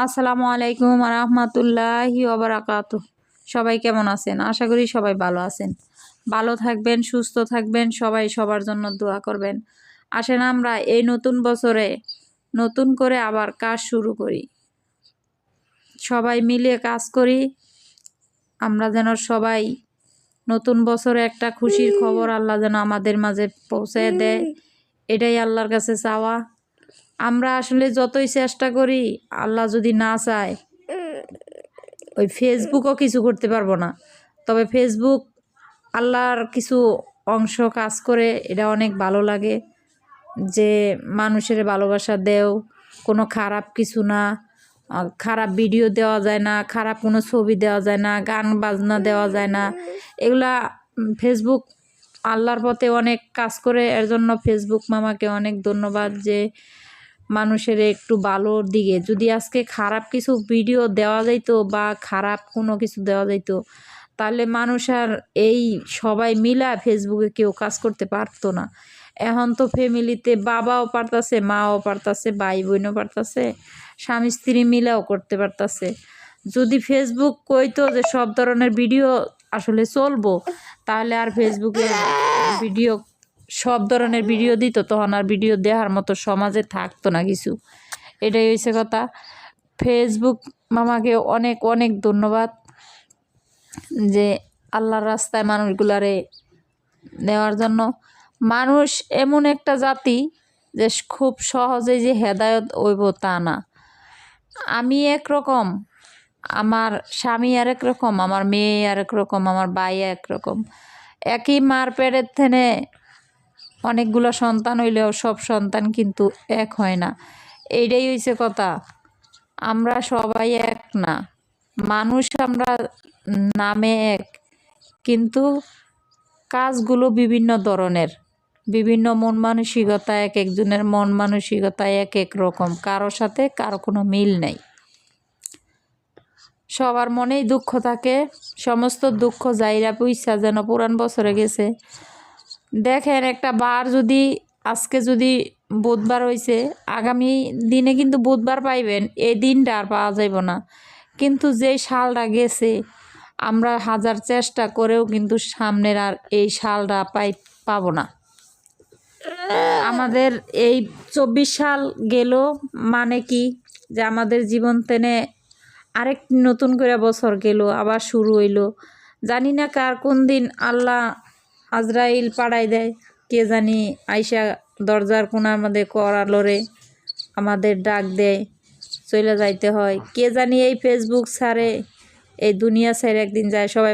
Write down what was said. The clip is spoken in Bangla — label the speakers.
Speaker 1: আসসালামু আলাইকুম রহমতুল্লাহি ওবারাকাতু। সবাই কেমন আছেন? আশা করি সবাই ভালো আছেন। ভালো থাকবেন, সুস্থ থাকবেন, সবাই সবার জন্য দোয়া করবেন। আসেন আমরা এই নতুন বছরে নতুন করে আবার কাজ শুরু করি, সবাই মিলে কাজ করি। আমরা যেন সবাই নতুন বছরে একটা খুশির খবর আল্লাহ যেন আমাদের মাঝে পৌঁছে দেয়, এটাই আল্লাহর কাছে চাওয়া। আমরা আসলে যতই চেষ্টা করি, আল্লাহ যদি না চায় ওই ফেসবুকও কিছু করতে পারবো না। তবে ফেসবুক আল্লাহর কিছু অংশ কাজ করে, এটা অনেক ভালো লাগে যে মানুষের ভালোবাসা দেও, কোনো খারাপ কিছু না, খারাপ ভিডিও দেওয়া যায় না, খারাপ কোনো ছবি দেওয়া যায় না, গান বাজনা দেওয়া যায় না। এগুলা ফেসবুক আল্লাহর পথে অনেক কাজ করে। এর জন্য ফেসবুক মামাকে অনেক ধন্যবাদ যে মানুষের একটু ভালোর দিকে, যদি আজকে খারাপ কিছু ভিডিও দেওয়া যাইতো বা খারাপ কোনো কিছু দেওয়া যাইতো, তাহলে মানুষ আর এই সবাই মিলা ফেসবুকে কেউ কাজ করতে পারতো না। এখন তো ফ্যামিলিতে বাবাও পারতাছে, মাও পারতাছে, ভাই বোনও পারতাছে, স্বামী স্ত্রী মিলাও করতে পারতাছে। যদি ফেসবুক কইতো যে সব ধরনের ভিডিও আসলে চলবো, তাহলে আর ফেসবুকে ভিডিও সব ধরনের ভিডিও দিত, তখন আর ভিডিও দেওয়ার মতো সমাজে থাকতো না কিছু। এটাই হয়েছে কথা। ফেসবুক মামাকে অনেক অনেক ধন্যবাদ যে আল্লাহর রাস্তায় মানুষগুলারে নেওয়ার জন্য। মানুষ এমন একটা জাতি যে খুব সহজেই যে হেদায়ত হইব তা না। আমি একরকম, আমার স্বামী আরেক রকম, আমার মেয়ে আরেক রকম, আমার ভাই একরকম। একই মার পেটের থেনে অনেকগুলো সন্তান হইলেও সব সন্তান কিন্তু এক হয় না। এইটাই হইছে কথা। আমরা সবাই এক না, মানুষ আমরা নামে এক, কিন্তু কাজগুলো বিভিন্ন ধরনের, বিভিন্ন মন মানসিকতা, এক একজনের মন মানসিকতা এক এক রকম, কারোর সাথে কারো কোনো মিল নেই। সবার মনেই দুঃখ থাকে, সমস্ত দুঃখ যাইরা পুইসা যেন পুরান বছরে গেছে। দেখেন একটা বার যদি আজকে যদি বুধবার হয়েছে, আগামী দিনে কিন্তু বুধবার পাইবেন, এই দিনটা আর পাওয়া যাইব না। কিন্তু যেই সালটা গেছে, আমরা হাজার চেষ্টা করেও কিন্তু সামনের আর এই সালটা পাবো না। আমাদের এই 24 সাল গেল মানে কি, যে আমাদের জীবন তেনে আরেক নতুন করে বছর গেল, আবার শুরু হইলো। জানি না কার কোন দিন আল্লাহ আজরাইল পাড়াই দেয়, কে জানি আইসা দরজার কোনার মধ্যে কড়া লড়ে আমাদের ডাক দেয়, চলে যাইতে হয়। কে জানি এই ফেসবুক ছাড়ে, এই দুনিয়া ছেড়ে একদিন যায়। সবাই